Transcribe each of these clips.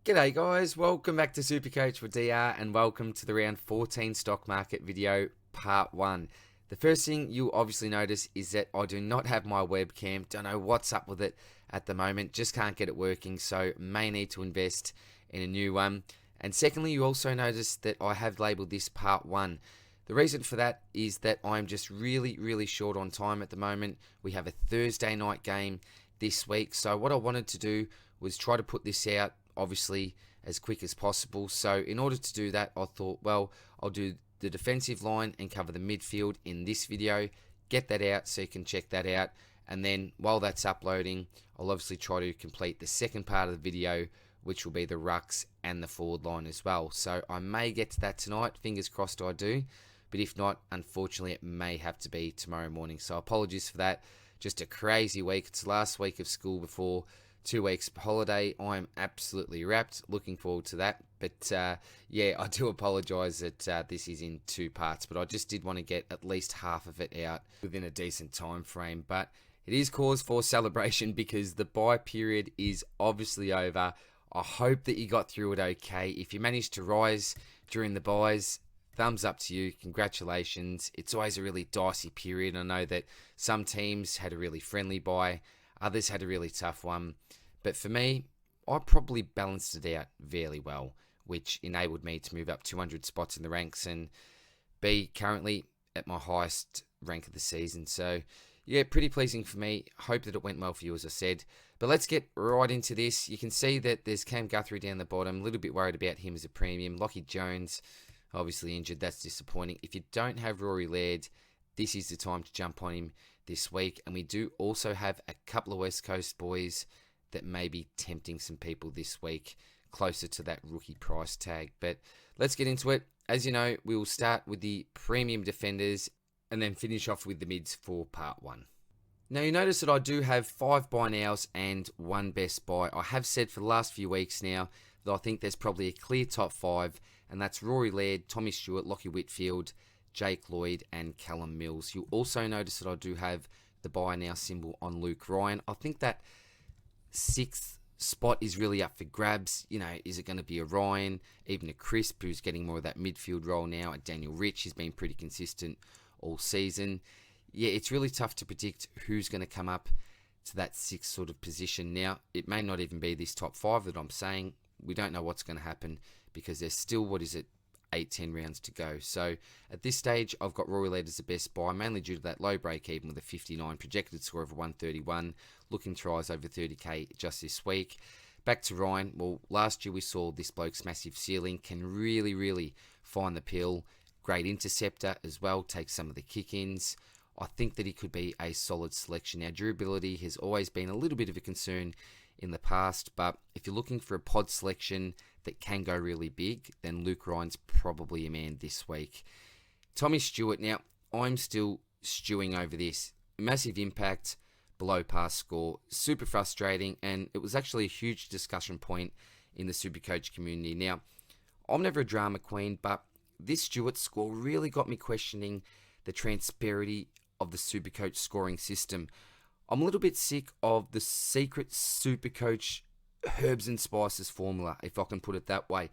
G'day guys, welcome back to SuperCoach with DR and welcome to the round 14 stock market video part 1. The first thing you'll obviously notice is that I do not have my webcam, don't know what's up with it at the moment, just can't get it working, so may need to invest in a new one. And secondly, you also notice that I have labelled this part 1. The reason for that is that I'm just really short on time at the moment. We have a Thursday night game this week, so what I wanted to do was try to put this out obviously as quick as possible. So in order to do that, I thought, well, I'll do the defensive line and cover the midfield in this video, get that out so you can check that out, and then while that's uploading, I'll obviously try to complete the second part of the video, which will be the rucks and the forward line as well. So I may get to that tonight, fingers crossed I do, but if not, unfortunately it may have to be tomorrow morning. So apologies for that. Just a crazy week. It's the last week of school before 2 weeks holiday. I'm absolutely wrapped, looking forward to that. But yeah, I do apologise that this is in 2 parts, but I just did want to get at least half of it out within a decent time frame. But it is cause for celebration because the bye period is obviously over. I hope that you got through it okay. If you managed to rise during the byes, thumbs up to you, congratulations. It's always a really dicey period. I know that some teams had a really friendly bye, others had a really tough one. But for me, I probably balanced it out fairly well, which enabled me to move up 200 spots in the ranks and be currently at my highest rank of the season. So yeah, pretty pleasing for me. Hope that it went well for you, as I said. But let's get right into this. You can see that there's Cam Guthrie down the bottom. A little bit worried about him as a premium. Lockie Jones, obviously injured. That's disappointing. If you don't have Rory Laird, this is the time to jump on him this week. And we do also have a couple of West Coast boys that may be tempting some people this week closer to that rookie price tag. But let's get into it. As you know, we will start with the premium defenders and then finish off with the mids for part 1. Now you notice that I do have 5 buy nows and 1 best buy. I have said for the last few weeks now that I think there's probably a clear top 5, and that's Rory Laird, Tommy Stewart, Lockie Whitfield, Jake Lloyd and Callum Mills. You'll also notice that I do have the buy now symbol on Luke Ryan. I think that 6th spot is really up for grabs. You know, is it going to be a Ryan, even a Crisp, who's getting more of that midfield role now, a Daniel Rich, who's been pretty consistent all season. Yeah, it's really tough to predict who's going to come up to that 6th sort of position. Now, it may not even be this top 5 that I'm saying. We don't know what's going to happen because there's still, 8-10 rounds to go. So at this stage, I've got Rory Laird as the best buy, mainly due to that low break even with a 59, projected score of 131, looking to rise over 30k just this week. Back to Ryan. Well, last year we saw this bloke's massive ceiling, can really find the pill. Great interceptor as well, takes some of the kick-ins. I think that he could be a solid selection. Now, durability has always been a little bit of a concern in the past, but if you're looking for a pod selection that can go really big, then Luke Ryan's probably a man this week. Tommy Stewart, now, I'm still stewing over this. Massive impact, below par score, super frustrating, and it was actually a huge discussion point in the SuperCoach community. Now, I'm never a drama queen, but this Stewart score really got me questioning the transparency of the SuperCoach scoring system. I'm a little bit sick of the secret SuperCoach herbs and spices formula, if I can put it that way.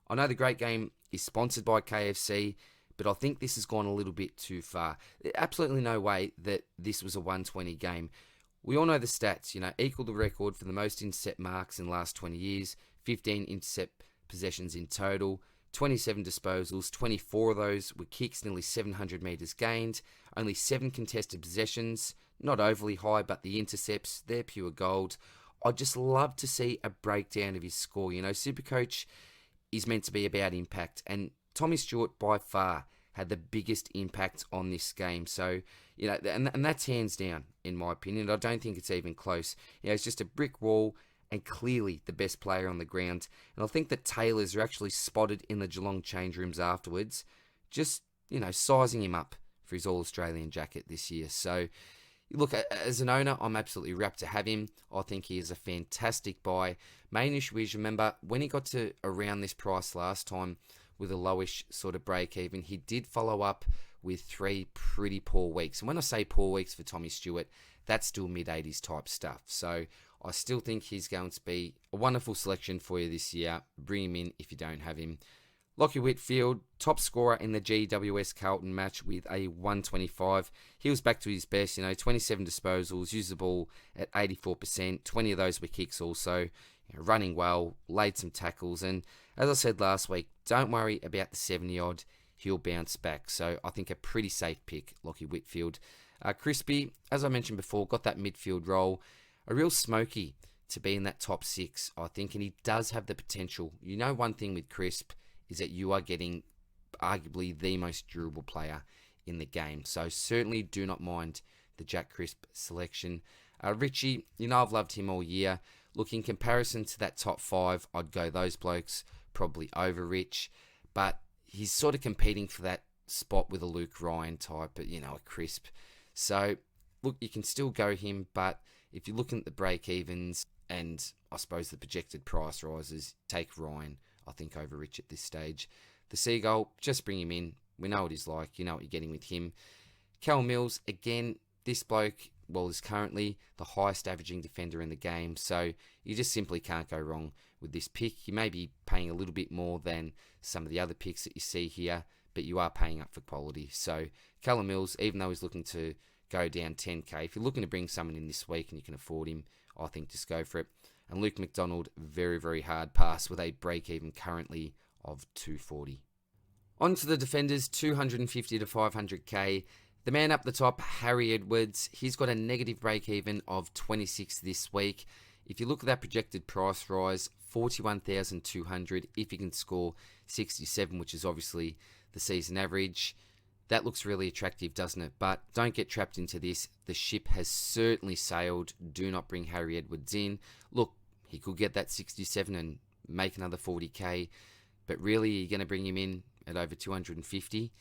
I know the Great Game is sponsored by KFC, but I think this has gone a little bit too far. There's absolutely no way that this was a 120 game. We all know the stats, equal the record for the most intercept marks in the last 20 years, 15 intercept possessions in total, 27 disposals, 24 of those were kicks, nearly 700 metres gained, only 7 contested possessions, not overly high, but the intercepts, they're pure gold. I'd just love to see a breakdown of his score. SuperCoach is meant to be about impact, and Tommy Stewart by far had the biggest impact on this game. So, and that's hands down, in my opinion. I don't think it's even close. It's just a brick wall, and clearly the best player on the ground. And I think that Taylors are actually spotted in the Geelong change rooms afterwards, just, sizing him up for his All-Australian jacket this year. So, look, as an owner, I'm absolutely rapt to have him. I think he is a fantastic buy. Main issue is, remember, when he got to around this price last time with a lowish sort of break even, he did follow up with 3 pretty poor weeks. And when I say poor weeks for Tommy Stewart, that's still mid-80s type stuff. So I still think he's going to be a wonderful selection for you this year. Bring him in if you don't have him. Lachie Whitfield, top scorer in the GWS Carlton match with a 125. He was back to his best, 27 disposals, used the ball at 84%, 20 of those were kicks also, running well, laid some tackles, and as I said last week, don't worry about the 70 odd, he'll bounce back. So I think a pretty safe pick, Lachie Whitfield. Crispy, as I mentioned before, got that midfield role, a real smoky to be in that top 6, I think, and he does have the potential. One thing with Crisp is that you are getting arguably the most durable player in the game. So certainly do not mind the Jack Crisp selection. Richie, I've loved him all year. Look, in comparison to that top 5, I'd go those blokes probably over Rich. But he's sort of competing for that spot with a Luke Ryan type, but, a Crisp. So, look, you can still go him, but if you're looking at the break-evens and I suppose the projected price rises, take Ryan, I think, over Rich at this stage. The Seagull, just bring him in. We know what he's like. You know what you're getting with him. Cal Mills, again, this bloke, is currently the highest averaging defender in the game. So you just simply can't go wrong with this pick. You may be paying a little bit more than some of the other picks that you see here, but you are paying up for quality. So Callum Mills, even though he's looking to go down 10k, if you're looking to bring someone in this week and you can afford him, I think just go for it. And Luke McDonald, very, very hard pass with a break-even currently of 240. On to the defenders, 250 to 500k. The man up the top, Harry Edwards, he's got a negative break-even of 26 this week. If you look at that projected price rise, 41,200 if you can score 67, which is obviously the season average. That looks really attractive, doesn't it? But don't get trapped into this. The ship has certainly sailed. Do not bring Harry Edwards in. Look, he could get that 67 and make another 40k. But really, you're going to bring him in at over 250?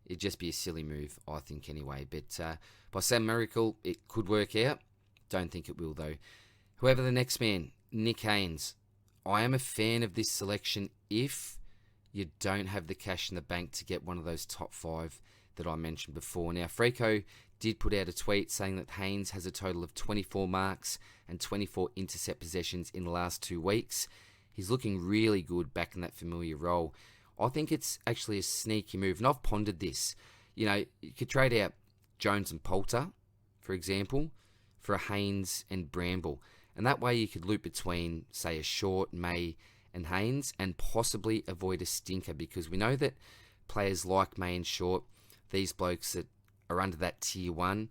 It'd just be a silly move, I think, anyway. But by some miracle, it could work out. Don't think it will, though. However, the next man, Nick Haynes. I am a fan of this selection if you don't have the cash in the bank to get one of those top 5 that I mentioned before. Now, Freco did put out a tweet saying that Haynes has a total of 24 marks and 24 intercept possessions in the last 2 weeks. He's looking really good back in that familiar role. I think it's actually a sneaky move, and I've pondered this. You could trade out Jones and Poulter, for example, for a Haynes and Bramble. And that way you could loop between, say, a Short, May, and Haynes, and possibly avoid a stinker, because we know that players like May and Short, these blokes that are under that tier 1,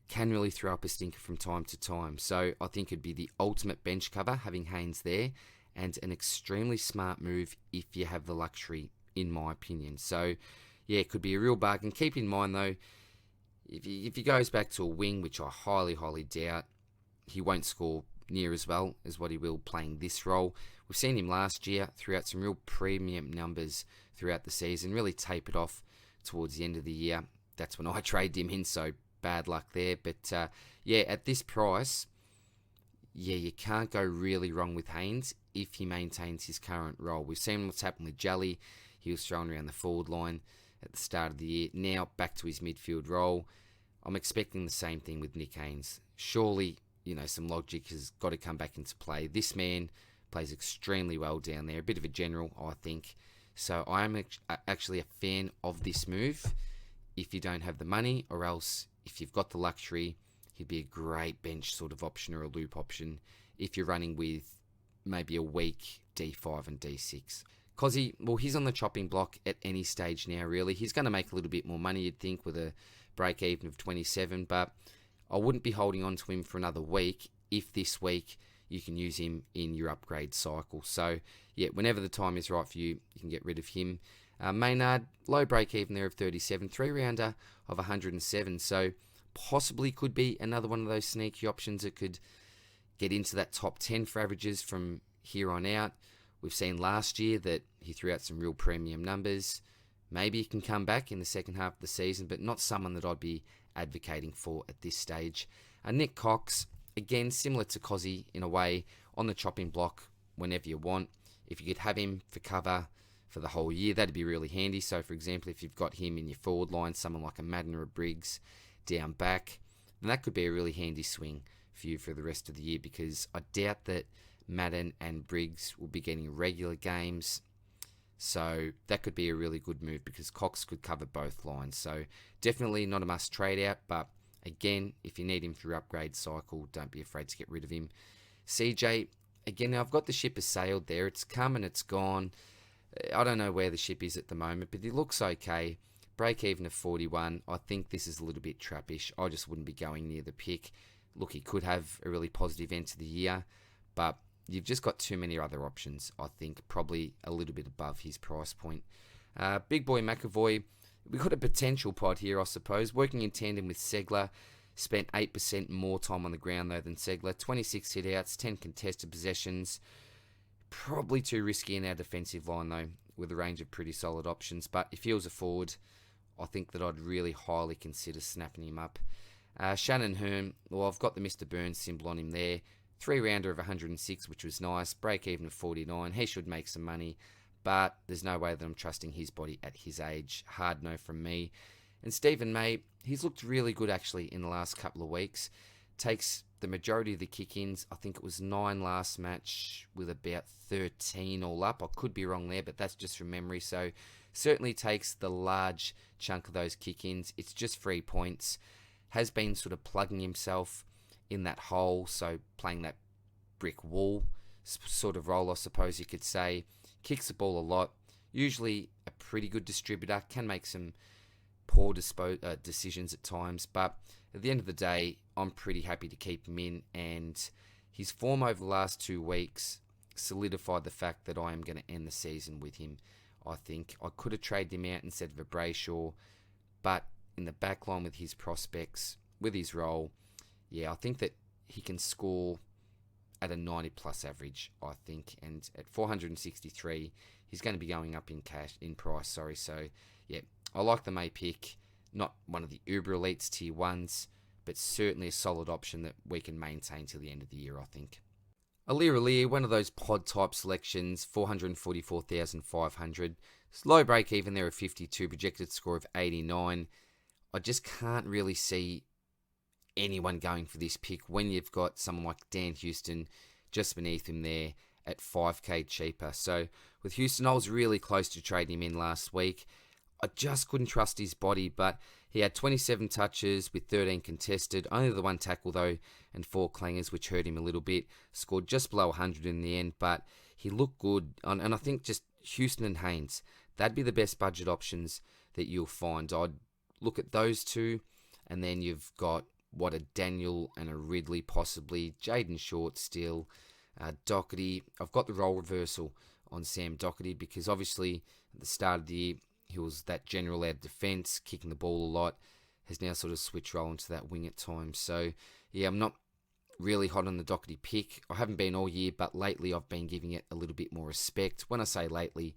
can really throw up a stinker from time to time. So I think it'd be the ultimate bench cover, having Haynes there, and an extremely smart move if you have the luxury, in my opinion. So, yeah, it could be a real bargain. Keep in mind, though, if he goes back to a wing, which I highly, highly doubt, he won't score near as well as what he will playing this role. We've seen him last year throw out some real premium numbers throughout the season, really tapered off towards the end of the year. That's when I traded him in, so bad luck there. But, yeah, at this price, yeah, you can't go really wrong with Haynes if he maintains his current role. We've seen what's happened with Jelly. He was thrown around the forward line at the start of the year. Now back to his midfield role. I'm expecting the same thing with Nick Haynes. Surely, some logic has got to come back into play. This man plays extremely well down there. A bit of a general, I think. So I am actually a fan of this move if you don't have the money, or else if you've got the luxury, he'd be a great bench sort of option or a loop option if you're running with maybe a weak D5 and D6. Cozzy, well, he's on the chopping block at any stage now, really. He's going to make a little bit more money, you'd think, with a break-even of 27, but I wouldn't be holding on to him for another week if this week you can use him in your upgrade cycle. So, yeah, whenever the time is right for you, you can get rid of him. Maynard, low break-even there of 37, 3-rounder of 107, so possibly could be another one of those sneaky options that could get into that top 10 for averages from here on out. We've seen last year that he threw out some real premium numbers. Maybe he can come back in the second half of the season, but not someone that I'd be advocating for at this stage. Nick Cox, again, similar to Cozzy in a way, on the chopping block whenever you want. If you could have him for cover for the whole year, that'd be really handy. So, for example, if you've got him in your forward line, someone like a Madden or a Briggs down back, then that could be a really handy swing for you for the rest of the year, because I doubt that Madden and Briggs will be getting regular games. So that could be a really good move because Cox could cover both lines. So definitely not a must trade out, but again, if you need him through upgrade cycle, don't be afraid to get rid of him. CJ, again, I've got the ship has sailed there. It's come and it's gone. I don't know where the ship is at the moment, but it looks okay. Break even of 41. I think this is a little bit trappish. I just wouldn't be going near the pick. Look, he could have a really positive end to the year, but you've just got too many other options, I think, probably a little bit above his price point. Big boy McAvoy, we've got a potential pod here, I suppose. Working in tandem with Segler, spent 8% more time on the ground, though, than Segler. 26 hit-outs, 10 contested possessions. Probably too risky in our defensive line, though, with a range of pretty solid options. But if he was a forward, I think that I'd really highly consider snapping him up. Shannon Hearn, well, I've got the Mr. Burns symbol on him there. 3-rounder of 106, which was nice. Break even of 49. He should make some money, but there's no way that I'm trusting his body at his age. Hard no from me. And Stephen May, he's looked really good actually in the last couple of weeks. Takes the majority of the kick-ins. I think it was 9 last match with about 13 all up. I could be wrong there, but that's just from memory. So certainly takes the large chunk of those kick-ins. It's just 3 points. Has been sort of plugging himself in that hole, so playing that brick wall sort of role, I suppose you could say. Kicks the ball a lot. Usually a pretty good distributor. Can make some poor decisions at times, but at the end of the day, I'm pretty happy to keep him in, and his form over the last 2 weeks solidified the fact that I am going to end the season with him. I think I could have traded him out instead of a Brayshaw, but in the back line with his prospects, with his role, yeah, I think that he can score at a 90 plus average, I think, and at 463, he's going to be going up in price. So yeah, I like the May pick. Not one of the uber elites tier ones, but certainly a solid option that we can maintain till the end of the year, I think. Alir, one of those pod type selections, 444,500. Low break even there of 52, projected score of 89. I just can't really see anyone going for this pick when you've got someone like Dan Houston just beneath him there at 5k cheaper. So with Houston, I was really close to trading him in last week. I just couldn't trust his body, but he had 27 touches with 13 contested, only the 1 tackle though, and 4 clangers, which hurt him a little bit. Scored just below 100 in the end, but he looked good. And I think just Houston and Haynes, that'd be the best budget options that you'll find. I'd look at those two, and then you've got what a Daniel and a Ridley possibly, Jaden Short still, Doherty. I've got the role reversal on Sam Doherty because obviously at the start of the year he was that general out of defence, kicking the ball a lot, has now sort of switched role into that wing at times. So yeah, I'm not really hot on the Doherty pick. I haven't been all year, but lately I've been giving it a little bit more respect. When I say lately,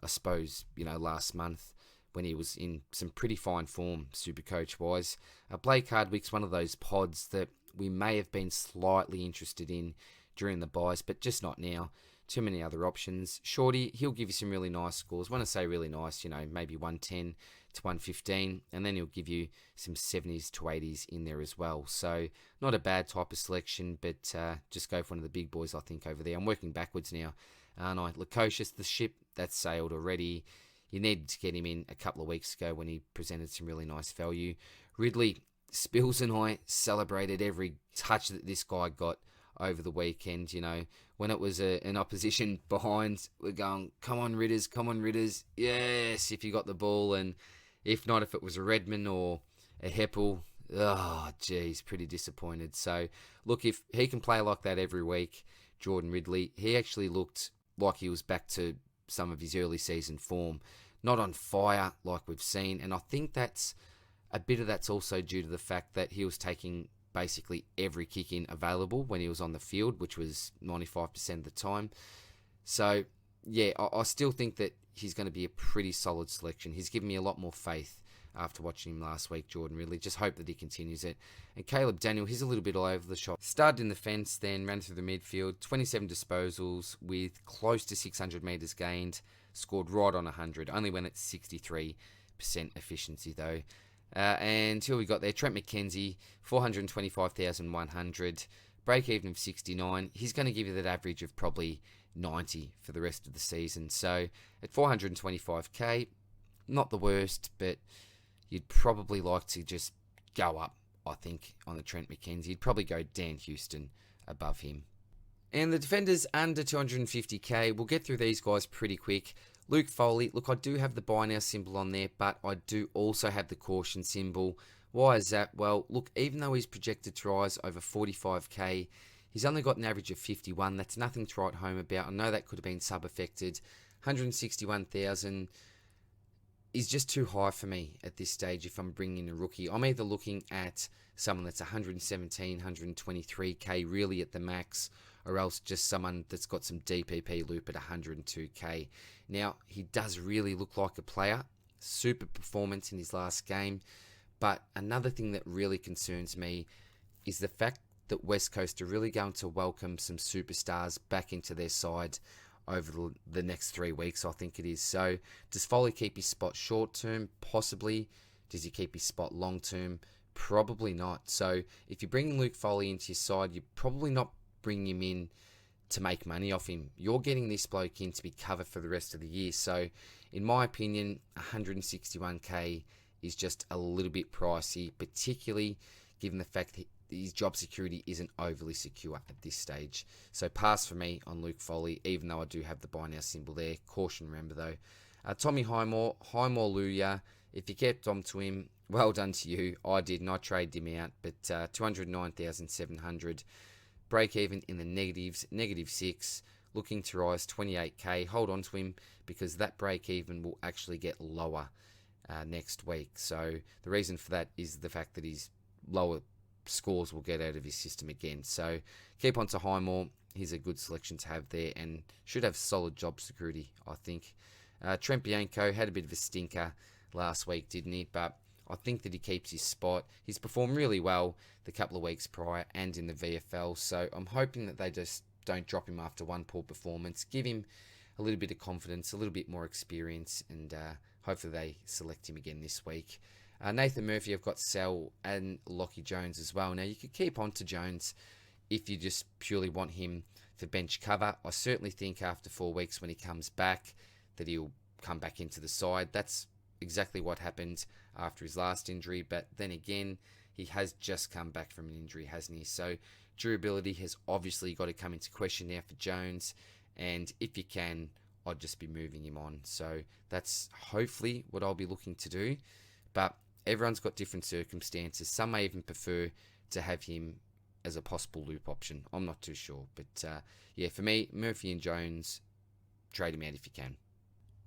I suppose, last month, when he was in some pretty fine form, SuperCoach-wise. Blake Hardwick's one of those pods that we may have been slightly interested in during the buys, but just not now. Too many other options. Shorty, he'll give you some really nice scores. When I say really nice, maybe 110 to 115, and then he'll give you some 70s to 80s in there as well. So not a bad type of selection, but just go for one of the big boys, I think, over there. I'm working backwards now, aren't I? Lukosius, the ship, that's sailed already. You needed to get him in a couple of weeks ago when he presented some really nice value. Ridley, Spills and I celebrated every touch that this guy got over the weekend. When it was an opposition behind, we're going, come on Ritters, yes, if you got the ball, and if not, if it was a Redmond or a Heppel, oh geez, pretty disappointed. So look, if he can play like that every week, Jordan Ridley, he actually looked like he was back to some of his early season form, not on fire like we've seen, and I think that's a bit of that's also due to the fact that he was taking basically every kick in available when he was on the field, which was 95% of the time. So yeah, I still think that he's going to be a pretty solid selection. He's given me a lot more faith after watching him last week, Jordan Ridley. Just hope that he continues it. And Caleb Daniel, he's a little bit all over the shop. Started in the fence, then ran through the midfield, 27 disposals with close to 600 metres gained, scored right on 100, only went at 63% efficiency though. And who we got there? Trent McKenzie, 425,100. Break even of 69. He's going to give you that average of probably 90 for the rest of the season. So at 425k, not the worst, but you'd probably like to just go up, I think, on the Trent McKenzie. You'd probably go Dan Houston above him. And the defenders under 250k, we'll get through these guys pretty quick. Luke Foley, look, I do have the buy now symbol on there, but I do also have the caution symbol. Why is that? Well, look, even though he's projected to rise over 45k, he's only got an average of 51. That's nothing to write home about. I know that could have been sub-affected. 161,000 is just too high for me at this stage if I'm bringing in a rookie. I'm either looking at someone that's 117, 123k really at the max, or else just someone that's got some DPP loop at 102k. Now, he does really look like a player. Super performance in his last game. But another thing that really concerns me is the fact that West Coast are really going to welcome some superstars back into their side over the next 3 weeks, I think it is. So, does Foley keep his spot short term? Possibly. Does he keep his spot long term? Probably not. So, if you're bringing Luke Foley into your side, you're probably not bringing him in to make money off him. You're getting this bloke in to be covered for the rest of the year. So, in my opinion, 161k is just a little bit pricey, particularly given the fact that his job security isn't overly secure at this stage. So pass for me on Luke Foley, even though I do have the buy now symbol there. Caution, remember though. Tommy Highmore, Luya, if you kept on to him, well done to you. I didn't. I traded him out, but 209,700. Break even in the negatives, -6. Looking to rise 28k. Hold on to him because that break even will actually get lower next week. So the reason for that is the fact that his lower scores will get out of his system again. So keep on to Highmore. He's a good selection to have there and should have solid job security, I think. Trent Bianco had a bit of a stinker last week, didn't he? But I think that he keeps his spot. He's performed really well the couple of weeks prior and in the VFL. So I'm hoping that they just don't drop him after one poor performance. Give him a little bit of confidence, a little bit more experience, and hopefully they select him again this week. Nathan Murphy, I've got Sell and Lockie Jones as well. Now, you could keep on to Jones if you just purely want him for bench cover. I certainly think after 4 weeks when he comes back that he'll come back into the side. That's exactly what happened after his last injury. But then again, he has just come back from an injury, hasn't he? So durability has obviously got to come into question now for Jones. And if you can, I'd just be moving him on. So that's hopefully what I'll be looking to do. But everyone's got different circumstances. Some may even prefer to have him as a possible loop option. I'm not too sure. But yeah, for me, Murphy and Jones, trade him out if you can.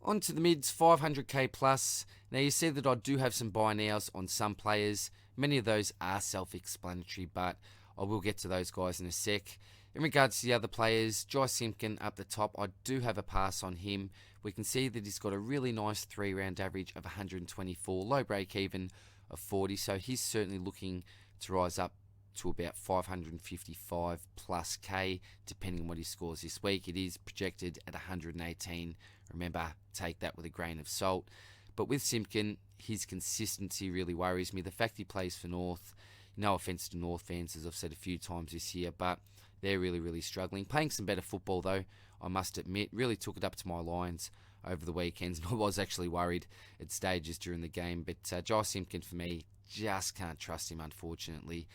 On to the mids, 500k plus. Now you see that I do have some buy nows on some players. Many of those are self-explanatory, but I will get to those guys in a sec. In regards to the other players, Josh Simpkin up the top, I do have a pass on him. We can see that he's got a really nice 3-round average of 124, low break even of 40, so he's certainly looking to rise up to about 555 plus K, depending on what he scores this week. It is projected at 118. Remember, take that with a grain of salt. But with Simpkin, his consistency really worries me. The fact he plays for North, no offence to North fans, as I've said a few times this year, but they're really, really struggling. Playing some better football, though, I must admit. Really took it up to my Lions over the weekends, and I was actually worried at stages during the game. But Josh Simpkin, for me, just can't trust him, unfortunately.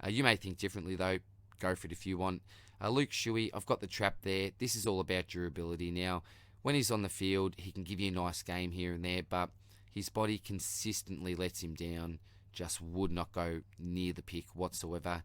You may think differently, though. Go for it if you want. Luke Shuey, I've got the trap there. This is all about durability. Now, when he's on the field, he can give you a nice game here and there, but his body consistently lets him down. Just would not go near the pick whatsoever.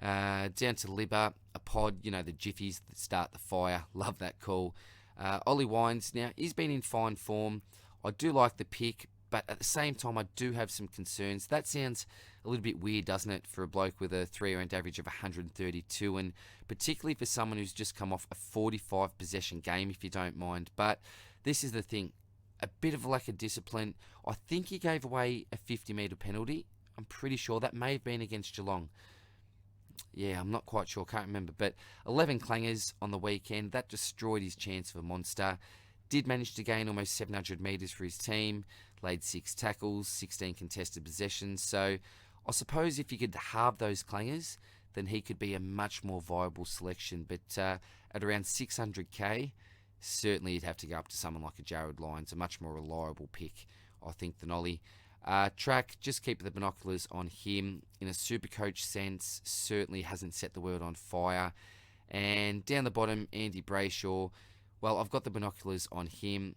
Down to Libba, a pod, you know, the jiffies that start the fire. Love that call. Ollie Wines, now, he's been in fine form. I do like the pick, but at the same time, I do have some concerns. That sounds a little bit weird, doesn't it, for a bloke with a 3-round average of 132, and particularly for someone who's just come off a 45 possession game, if you don't mind. But this is the thing, a bit of a lack of discipline. I think he gave away a 50-metre penalty. I'm pretty sure that may have been against Geelong. Yeah, I'm not quite sure, can't remember. But 11 clangers on the weekend, that destroyed his chance of a monster. Did manage to gain almost 700 metres for his team. laid 6 tackles, 16 contested possessions. So I suppose if you could halve those clangers, then he could be a much more viable selection. But at around 600k, certainly you'd have to go up to someone like a Jared Lyons, a much more reliable pick, I think, than Ollie. Track, just keep the binoculars on him. In a Supercoach sense, certainly hasn't set the world on fire. And down the bottom, Andy Brayshaw. Well, I've got the binoculars on him.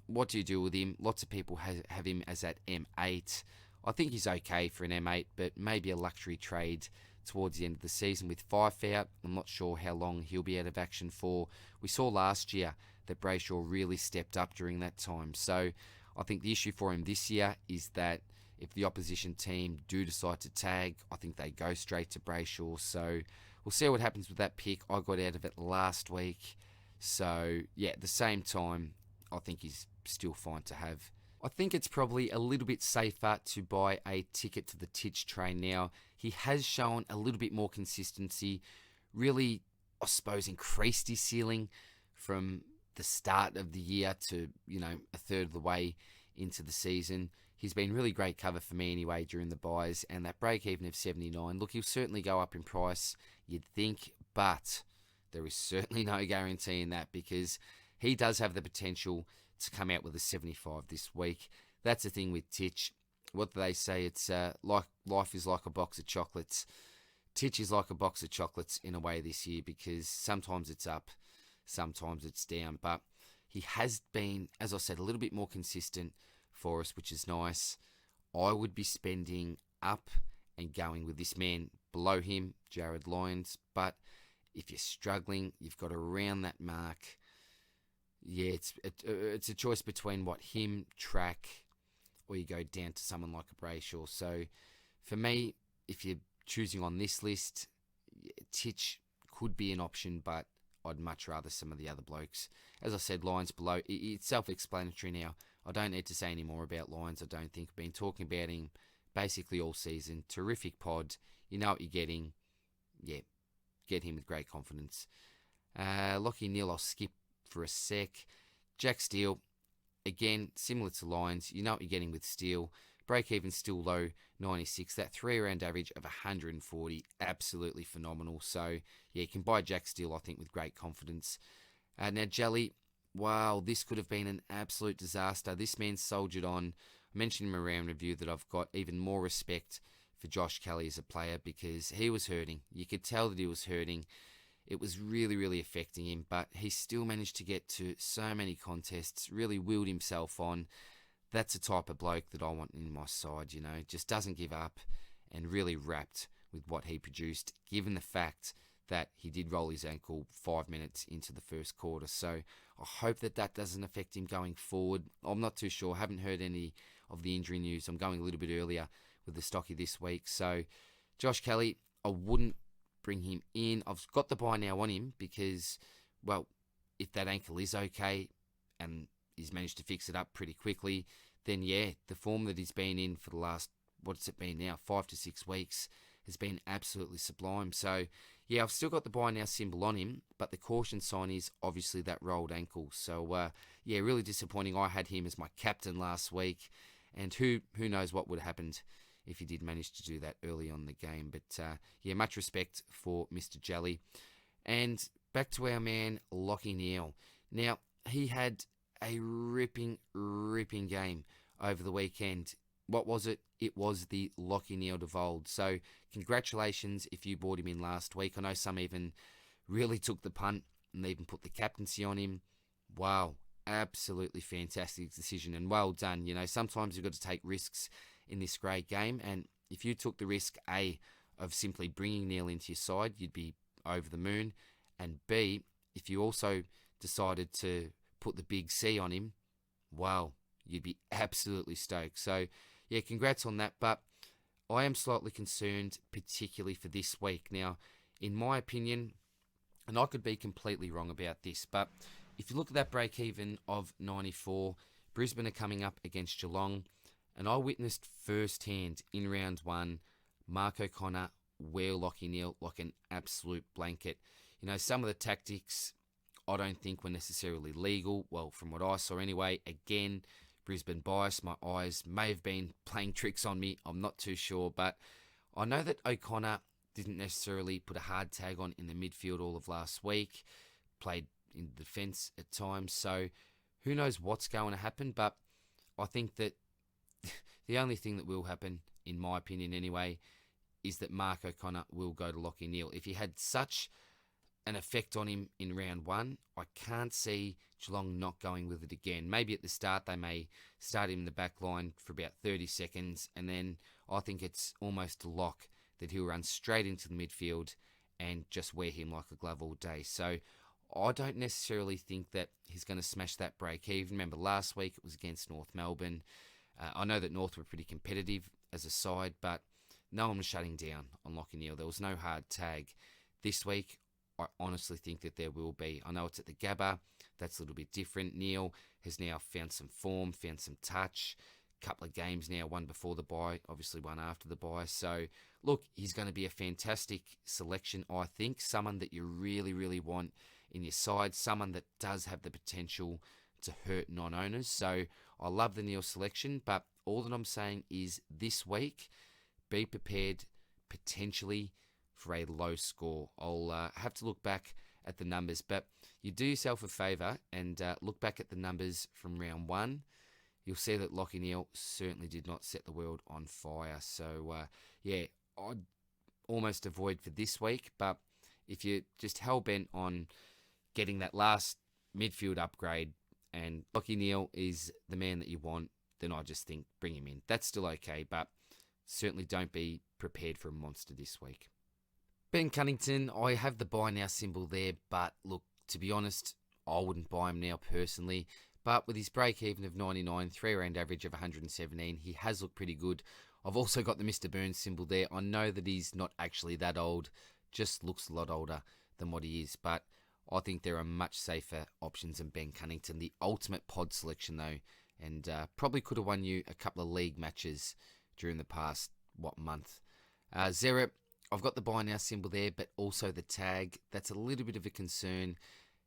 What do you do with him? Lots of people have him as at M8. I think he's okay for an M8, but maybe a luxury trade towards the end of the season with Fife out. I'm not sure how long he'll be out of action for. We saw last year that Brayshaw really stepped up during that time. So I think the issue for him this year is that if the opposition team do decide to tag, I think they go straight to Brayshaw. So we'll see what happens with that pick. I got out of it last week. So yeah, at the same time, I think he's still fine to have. I think it's probably a little bit safer to buy a ticket to the Titch train now. He has shown a little bit more consistency, really, I suppose, increased his ceiling from the start of the year to, a third of the way into the season. He's been really great cover for me anyway during the buys, and that break even of 79. Look, he'll certainly go up in price, you'd think, but there is certainly no guarantee in that because he does have the potential to come out with a 75 this week. That's the thing with Titch. What do they say? It's like life is like a box of chocolates. Titch is like a box of chocolates in a way this year because sometimes it's up, sometimes it's down. But he has been, as I said, a little bit more consistent for us, which is nice. I would be spending up and going with this man. Below him, Jared Lyons. But if you're struggling, you've got around that mark. Yeah, it's a choice between him, Track, or you go down to someone like a Brayshaw. So for me, if you're choosing on this list, Titch could be an option, but I'd much rather some of the other blokes. As I said, Lyons below, it's self-explanatory now. I don't need to say any more about Lyons. I don't think. I've been talking about him basically all season. Terrific pod. You know what you're getting. Yeah, get him with great confidence. Lockie Neal, I'll skip for a sec. Jack Steele, again, similar to Lyons. You know what you're getting with Steele. Break even still low, 96. That 3-round average of 140, absolutely phenomenal. So, yeah, you can buy Jack Steele, I think, with great confidence. Now, Jelly, wow, this could have been an absolute disaster. This man soldiered on. I mentioned in my round review that I've got even more respect for Josh Kelly as a player because he was hurting. You could tell that he was hurting. It was really, really affecting him, but he still managed to get to so many contests, really willed himself on. That's the type of bloke that I want in my side, just doesn't give up and really wrapped with what he produced, given the fact that he did roll his ankle 5 minutes into the first quarter. So I hope that doesn't affect him going forward. I'm not too sure. I haven't heard any of the injury news. I'm going a little bit earlier with the stocky this week. So Josh Kelly, I wouldn't bring him in. I've got the buy now on him because, well, if that ankle is okay and he's managed to fix it up pretty quickly, then yeah, the form that he's been in for the last, what's it been now, 5 to 6 weeks has been absolutely sublime. So yeah, I've still got the buy now symbol on him, but the caution sign is obviously that rolled ankle. So yeah, really disappointing. I had him as my captain last week, and who knows what would have happened if he did manage to do that early on in the game. But yeah, much respect for Mr. Jelly. And back to our man, Lockie Neal. Now, he had a ripping game over the weekend. What was it? It was the Lockie Neal Devolved. So congratulations if you bought him in last week. I know some even really took the punt and even put the captaincy on him. Wow, absolutely fantastic decision and well done. Sometimes you've got to take risks in this great game, and if you took the risk, A, of simply bringing Neal into your side, you'd be over the moon, and B, if you also decided to put the big C on him, wow, you'd be absolutely stoked. So yeah, congrats on that, but I am slightly concerned, particularly for this week. Now, in my opinion, and I could be completely wrong about this, but if you look at that break even of 94, Brisbane are coming up against Geelong, and I witnessed firsthand in round one, Mark O'Connor wear Lockie Neal like an absolute blanket. Some of the tactics I don't think were necessarily legal. Well, from what I saw anyway, again, Brisbane bias. My eyes may have been playing tricks on me. I'm not too sure, but I know that O'Connor didn't necessarily put a hard tag on in the midfield all of last week. Played in defence at times, so who knows what's going to happen, but I think that the only thing that will happen, in my opinion anyway, is that Mark O'Connor will go to Lachie Neale. If he had such an effect on him in round one, I can't see Geelong not going with it again. Maybe at the start they may start him in the back line for about 30 seconds, and then I think it's almost a lock that he'll run straight into the midfield and just wear him like a glove all day. So I don't necessarily think that he's going to smash that break even. Remember, last week it was against North Melbourne. I know that North were pretty competitive as a side, but no one was shutting down on Lachie Neale. There was no hard tag. This week, I honestly think that there will be. I know it's at the Gabba. That's a little bit different. Neale has now found some form, found some touch. Couple of games now, one before the bye, obviously one after the bye. So, look, he's going to be a fantastic selection, I think. Someone that you really, really want in your side. Someone that does have the potential to hurt non-owners. So, I love the Neale selection, but all that I'm saying is this week, be prepared potentially for a low score. I'll have to look back at the numbers, but you do yourself a favour and look back at the numbers from round one. You'll see that Lachie Neale certainly did not set the world on fire. So, yeah, I'd almost avoid for this week, but if you're just hell-bent on getting that last midfield upgrade and Lachie Neale is the man that you want, then I just think bring him in. That's still okay, but certainly don't be prepared for a monster this week. Ben Cunnington, I have the buy now symbol there, but look, to be honest, I wouldn't buy him now personally. But with his break-even of 99, 3-round average of 117, he has looked pretty good. I've also got the Mr. Burns symbol there. I know that he's not actually that old, just looks a lot older than what he is. But I think there are much safer options than Ben Cunnington. The ultimate pod selection, though, and probably could have won you a couple of league matches during the past, month. Zerrett, I've got the buy now symbol there, but also the tag. That's a little bit of a concern.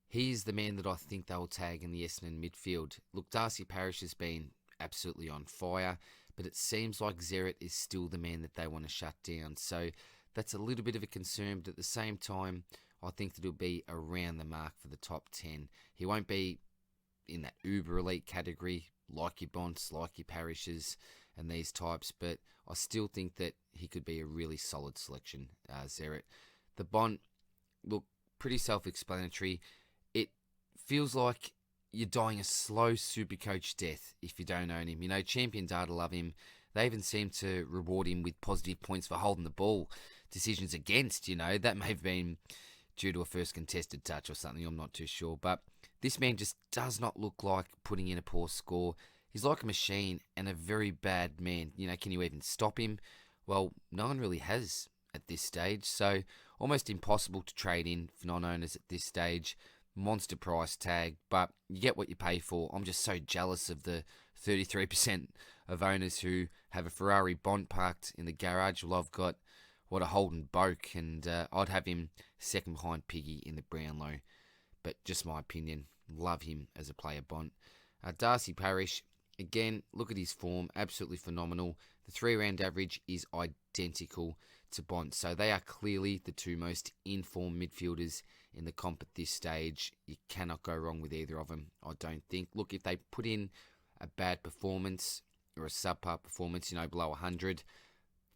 He's the man that I think they'll tag in the Essendon midfield. Look, Darcy Parish has been absolutely on fire, but it seems like Zerrett is still the man that they want to shut down. So that's a little bit of a concern, but at the same time, I think that he'll be around the mark for the top 10. He won't be in that uber elite category like your Bonts, like your Parishes and these types, but I still think that he could be a really solid selection, Zerrett. The Bont, look, pretty self-explanatory. It feels like you're dying a slow Supercoach death if you don't own him. You know, Champion Data love him. They even seem to reward him with positive points for holding the ball. Decisions against, that may have been due to a first contested touch or something. I'm not too sure. But this man just does not look like putting in a poor score. He's like a machine and a very bad man. Can you even stop him? Well, no one really has at this stage. So almost impossible to trade in for non-owners at this stage. Monster price tag, but you get what you pay for. I'm just so jealous of the 33% of owners who have a Ferrari Bont parked in the garage. Well, I've got a Holden Boak, and I'd have him second behind Piggy in the Brownlow. But just my opinion, love him as a player Bont. Darcy Parish, again, look at his form, absolutely phenomenal. The 3-round average is identical to Bont, so they are clearly the two most in-form midfielders in the comp at this stage. You cannot go wrong with either of them, I don't think. Look, if they put in a bad performance or a subpar performance, below 100,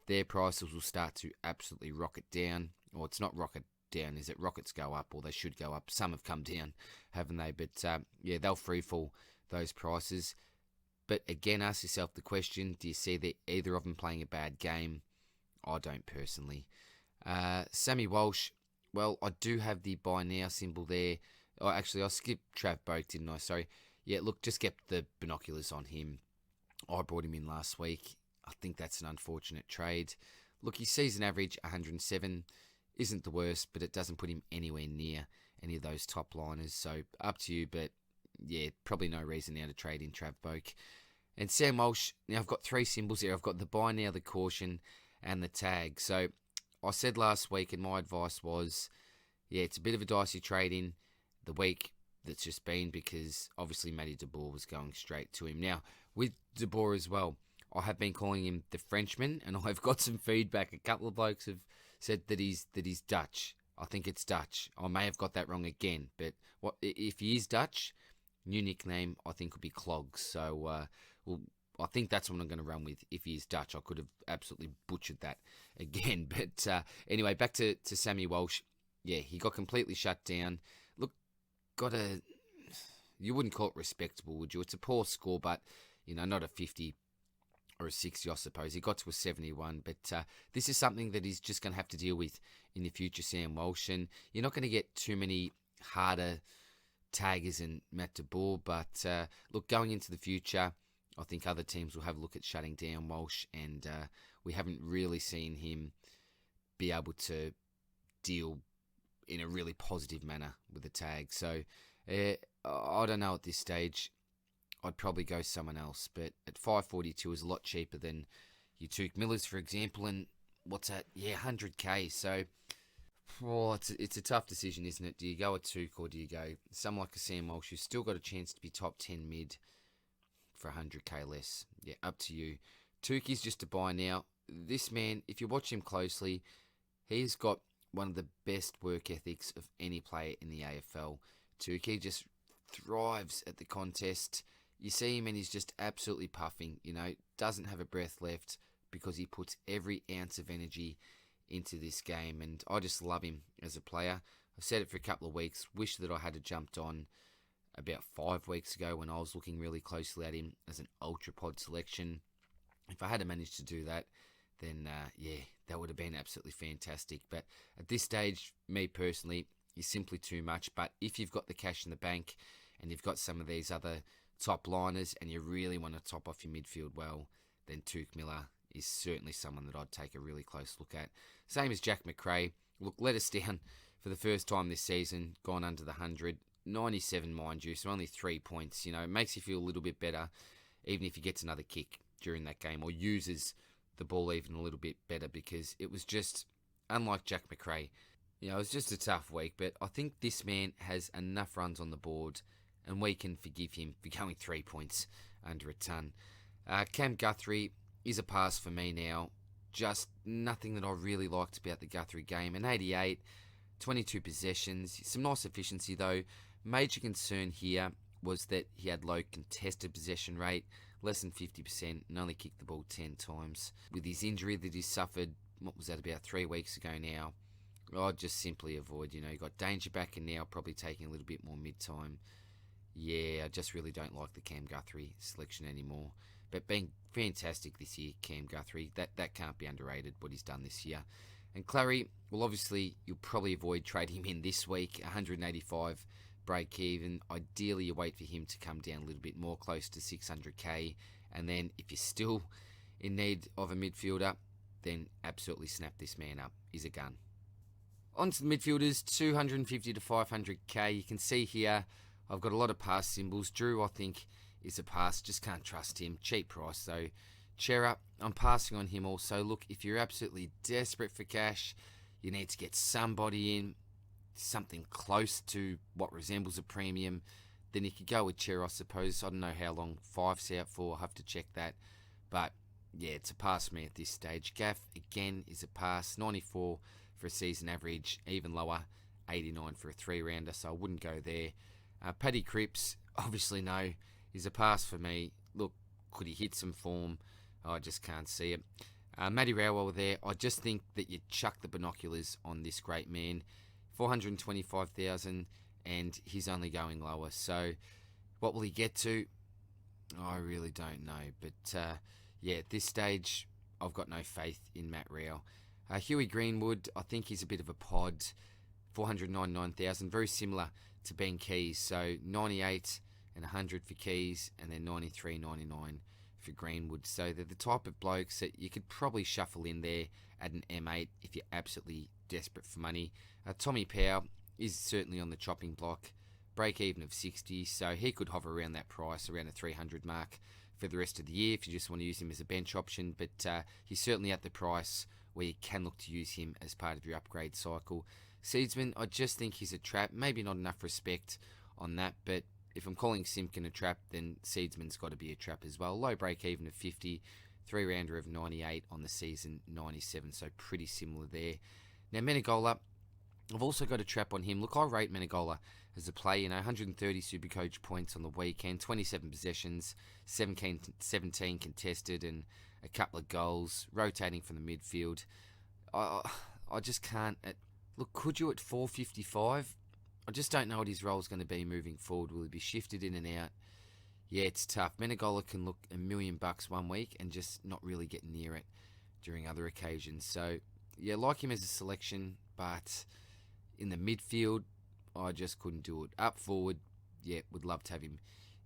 their prices will start to absolutely rocket down. Or it's not rocket down, is it? Rockets go up, or they should go up. Some have come down, haven't they? But yeah, they'll free fall those prices. But again, ask yourself the question, do you see that either of them playing a bad game? I don't personally. Sammy Walsh, well, I do have the buy now symbol there. Oh, actually, I skipped Trav Boak, didn't I? Sorry. Yeah, look, just get the binoculars on him. I brought him in last week. I think that's an unfortunate trade. Look, his season average, 107, isn't the worst, but it doesn't put him anywhere near any of those top liners. So, up to you, but yeah, probably no reason now to trade in Trav Boak. And Sam Walsh, now I've got 3 symbols here. I've got the buy now, the caution, and the tag. So, I said last week, and my advice was, yeah, it's a bit of a dicey trade in the week that's just been, because obviously Matty de Boer was going straight to him. Now, With De Boer as well, I have been calling him the Frenchman, and I've got some feedback. A couple of blokes have said that he's Dutch. I think it's Dutch. I may have got that wrong again, but if he is Dutch? New nickname I think would be Clogs. So I think that's what I'm going to run with. If he is Dutch, I could have absolutely butchered that again. But anyway, back to Sammy Walsh. Yeah, he got completely shut down. Look, you wouldn't call it respectable, would you? It's a poor score, but not a 50 or a 60, I suppose. He got to a 71, but this is something that he's just going to have to deal with in the future, Sam Walsh. And you're not going to get too many harder taggers than Matt De Boer, but look, going into the future, I think other teams will have a look at shutting down Walsh, and we haven't really seen him be able to deal in a really positive manner with the tag. So I don't know at this stage. I'd probably go someone else, but at 542 is a lot cheaper than your Tuke Millers, for example, and what's that? Yeah, 100k. So it's a tough decision, isn't it? Do you go at Tuke or do you go someone like a Sam Walsh who's still got a chance to be top 10 mid for 100k less? Yeah, up to you. Tuke is just a buy now. This man, if you watch him closely, he's got one of the best work ethics of any player in the AFL. Tuke just thrives at the contest. You see him and he's just absolutely puffing, doesn't have a breath left because he puts every ounce of energy into this game, and I just love him as a player. I've said it for a couple of weeks. Wish that I had jumped on about 5 weeks ago when I was looking really closely at him as an ultra pod selection. If I had managed to do that, then that would have been absolutely fantastic. But at this stage, me personally, he's simply too much. But if you've got the cash in the bank and you've got some of these other top liners and you really want to top off your midfield well, then Tuke Miller is certainly someone that I'd take a really close look at. Same as Jack McRae. Look, let us down for the first time this season, gone under the 100. 97, mind you, so only 3 points. It makes you feel a little bit better, even if he gets another kick during that game or uses the ball even a little bit better, because it was just, unlike Jack McRae, it was just a tough week. But I think this man has enough runs on the board and we can forgive him for going 3 points under a ton. Cam Guthrie is a pass for me now. Just nothing that I really liked about the Guthrie game. An 88, 22 possessions, some nice efficiency though. Major concern here was that he had low contested possession rate, less than 50%, and only kicked the ball 10 times. With his injury that he suffered, what was that, about 3 weeks ago now, I'd just simply avoid. You got Danger back and now probably taking a little bit more mid-time. Yeah, I just really don't like the Cam Guthrie selection anymore. But being fantastic this year, Cam Guthrie, that can't be underrated, what he's done this year. And Clary, well, obviously, you'll probably avoid trading him in this week, 185 break even. Ideally, you wait for him to come down a little bit more, close to 600k. And then if you're still in need of a midfielder, then absolutely snap this man up. He's a gun. On to the midfielders, 250 to 500k. You can see here, I've got a lot of pass symbols. Drew, I think, is a pass. Just can't trust him. Cheap price, though. Chera, I'm passing on him also. Look, if you're absolutely desperate for cash, you need to get somebody in, something close to what resembles a premium, then you could go with Chera, I suppose. I don't know how long Five's out for. I'll have to check that. But, yeah, it's a pass for me at this stage. Gaff, again, is a pass. 94 for a season average, even lower. 89 for a 3-rounder, so I wouldn't go there. Paddy Cripps, obviously no, is a pass for me. Look, could he hit some form? I just can't see it. Matty Rowell there, I just think that you chuck the binoculars on this great man. 425,000 and he's only going lower. So what will he get to? I really don't know. But yeah, at this stage, I've got no faith in Matt Rowell. Huey Greenwood, I think he's a bit of a pod. 499,000, very similar to Ben Keys. So 98 and 100 for Keys, and then 93.99 for Greenwood. So they're the type of blokes that you could probably shuffle in there at an M8 if you're absolutely desperate for money. Tommy Powell is certainly on the chopping block. Break even of 60, so he could hover around that price, around the 300 mark for the rest of the year if you just want to use him as a bench option. But he's certainly at the price where you can look to use him as part of your upgrade cycle. Seedsman, I just think he's a trap. Maybe not enough respect on that, but if I'm calling Simpkin a trap, then Seedsman's got to be a trap as well. Low break even of 50, 3-rounder of 98 on the season, 97, so pretty similar there. Now Menegola, I've also got a trap on him. Look, I rate Menegola as a play. 130 SuperCoach points on the weekend, 27 possessions, 17 contested, and a couple of goals, rotating from the midfield. I just can't. Look, could you at 455? I just don't know what his role is going to be moving forward. Will he be shifted in and out? Yeah, it's tough. Menegola can look $1 million one week and just not really get near it during other occasions. So, yeah, like him as a selection, but in the midfield, I just couldn't do it. Up forward, yeah, would love to have him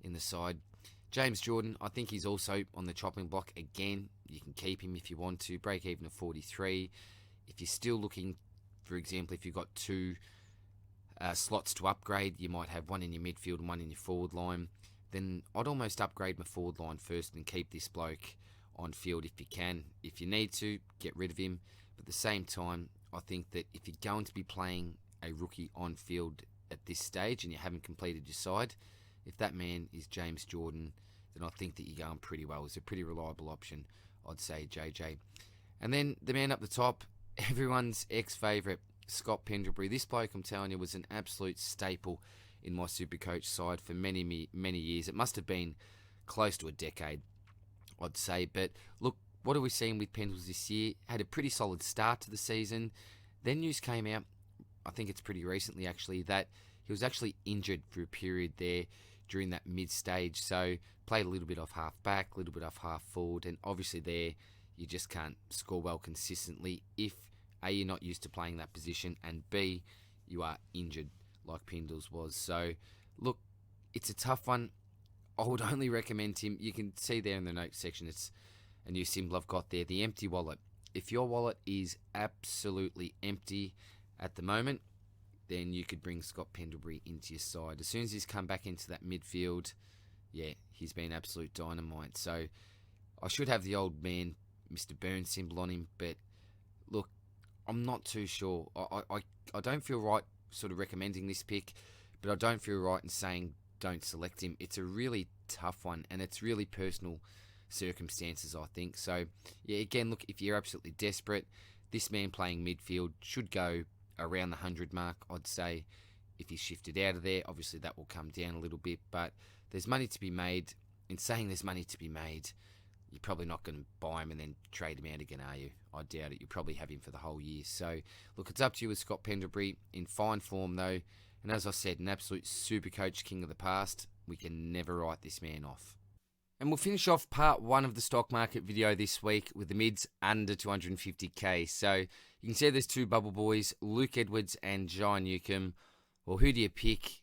in the side. James Jordan, I think he's also on the chopping block again. You can keep him if you want to. Break even of 43. If you're still looking, for example, if you've got two slots to upgrade, you might have one in your midfield and one in your forward line. Then I'd almost upgrade my forward line first and keep this bloke on field if you can. If you need to, get rid of him. But at the same time, I think that if you're going to be playing a rookie on field at this stage and you haven't completed your side, if that man is James Jordan, then I think that you're going pretty well. It's a pretty reliable option, I'd say, JJ. And then the man up the top, everyone's ex-favourite, Scott Pendlebury. This bloke, I'm telling you, was an absolute staple in my SuperCoach side for many years. It must have been close to a decade, I'd say. But look, what are we seeing with Pendles this year? Had a pretty solid start to the season. Then news came out, I think it's pretty recently actually, that he was actually injured for a period there during that mid-stage. So played a little bit off half-back, a little bit off half-forward. And obviously there, you just can't score well consistently if A, you're not used to playing that position, and B, you are injured like Pendles was. So, look, it's a tough one. I would only recommend him. You can see there in the notes section, it's a new symbol I've got there, the empty wallet. If your wallet is absolutely empty at the moment, then you could bring Scott Pendlebury into your side. As soon as he's come back into that midfield, yeah, he's been absolute dynamite. So, I should have the old man, Mr. Burns symbol on him, but look, I'm not too sure. I don't feel right sort of recommending this pick, but I don't feel right in saying don't select him. It's a really tough one, and it's really personal circumstances, I think. So, yeah, again, look, if you're absolutely desperate, this man playing midfield should go around the 100 mark, I'd say. If he's shifted out of there, obviously that will come down a little bit, but there's money to be made. In saying there's money to be made, you're probably not going to buy him and then trade him out again, are you? I doubt it. You'll probably have him for the whole year. So, look, it's up to you with Scott Pendlebury. In fine form, though. And as I said, an absolute SuperCoach king of the past. We can never write this man off. And we'll finish off part one of the stock market video this week with the mids under 250k. So, you can see there's two bubble boys, Luke Edwards and John Newcomb. Well, who do you pick?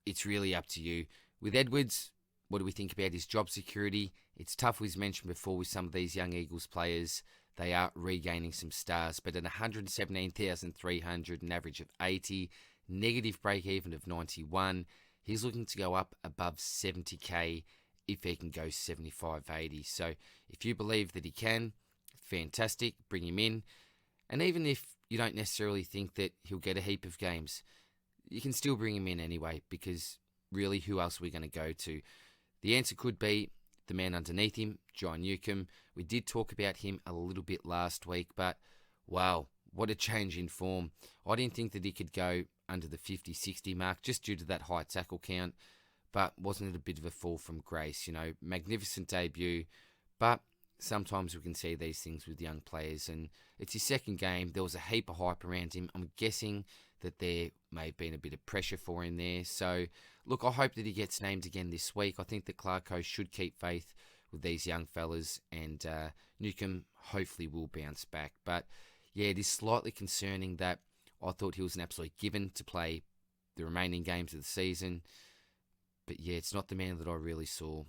It's really up to you. With Edwards, what do we think about his job security? It's tough, as mentioned before, with some of these young Eagles players. They are regaining some stars, but at 117,300, an average of 80, negative break-even of 91, he's looking to go up above 70k if he can go 75, 80. So if you believe that he can, fantastic, bring him in. And even if you don't necessarily think that he'll get a heap of games, you can still bring him in anyway, because really, who else are we going to go to? The answer could be the man underneath him, John Newcomb. We did talk about him a little bit last week, but wow, what a change in form. I didn't think that he could go under the 50-60 mark just due to that high tackle count, but wasn't it a bit of a fall from grace? You know, magnificent debut, but sometimes we can see these things with young players, and it's his second game. There was a heap of hype around him. I'm guessing that there may have been a bit of pressure for him there. So, look, I hope that he gets named again this week. I think that Clarko should keep faith with these young fellas, and Newcomb hopefully will bounce back. But, yeah, it is slightly concerning that I thought he was an absolute given to play the remaining games of the season. But, yeah, it's not the man that I really saw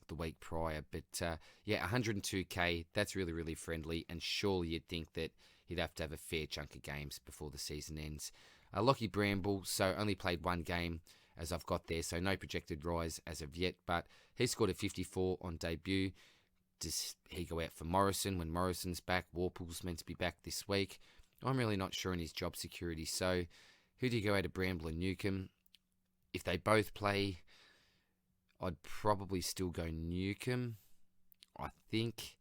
the week prior. But, yeah, 102k, that's really, really friendly, and surely you'd think that he'd have to have a fair chunk of games before the season ends. Lockie Bramble, so only played one game as I've got there, so no projected rise as of yet, but he scored a 54 on debut. Does he go out for Morrison when Morrison's back? Warple's meant to be back this week. I'm really not sure in his job security, so who do you go out of Bramble and Newcomb? If they both play, I'd probably still go Newcomb. I think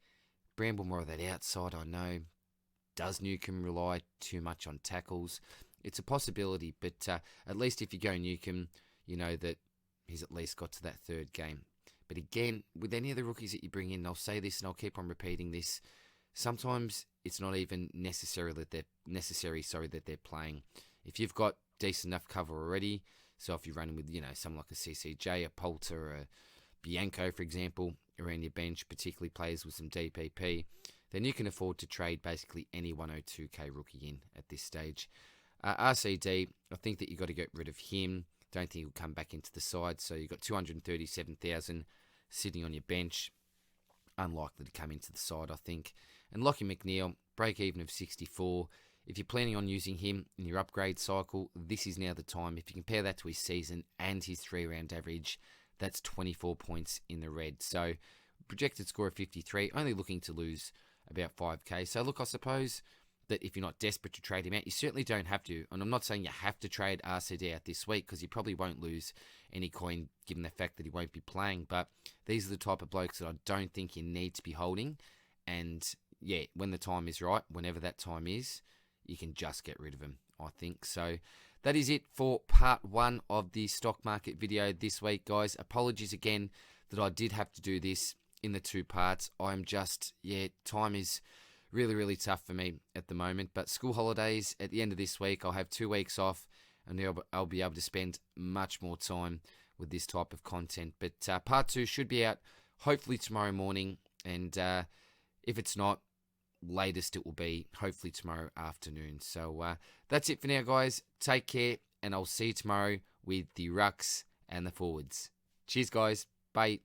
Bramble more of that outside, I know. Does Newcomb rely too much on tackles? It's a possibility, but at least if you go Newcomb, you know that he's at least got to that third game. But again, with any of the rookies that you bring in, I'll say this and I'll keep on repeating this, sometimes it's not even necessary that they're playing. If you've got decent enough cover already, so if you're running with, someone like a CCJ, a Poulter, a Bianco, for example, around your bench, particularly players with some DPP, then you can afford to trade basically any 102k rookie in at this stage. RCD, I think that you've got to get rid of him. Don't think he'll come back into the side. So you've got 237,000 sitting on your bench. Unlikely to come into the side, I think. And Lockie McNeil, break even of 64. If you're planning on using him in your upgrade cycle, this is now the time. If you compare that to his season and his 3-round average, that's 24 points in the red. So projected score of 53, only looking to lose about 5k. So look, I suppose that if you're not desperate to trade him out, you certainly don't have to. And I'm not saying you have to trade RCD out this week, because you probably won't lose any coin given the fact that he won't be playing. But these are the type of blokes that I don't think you need to be holding. And yeah, when the time is right, whenever that time is, you can just get rid of him, I think. So that is it for part 1 of the stock market video this week, guys. Apologies again that I did have to do this in the 2 parts. I'm just, time is really, really tough for me at the moment. But school holidays at the end of this week, I'll have 2 weeks off, and I'll be able to spend much more time with this type of content. But part 2 should be out hopefully tomorrow morning, and if it's not, latest it will be hopefully tomorrow afternoon. So that's it for now, guys. Take care, and I'll see you tomorrow with the rucks and the forwards. Cheers, guys. Bye.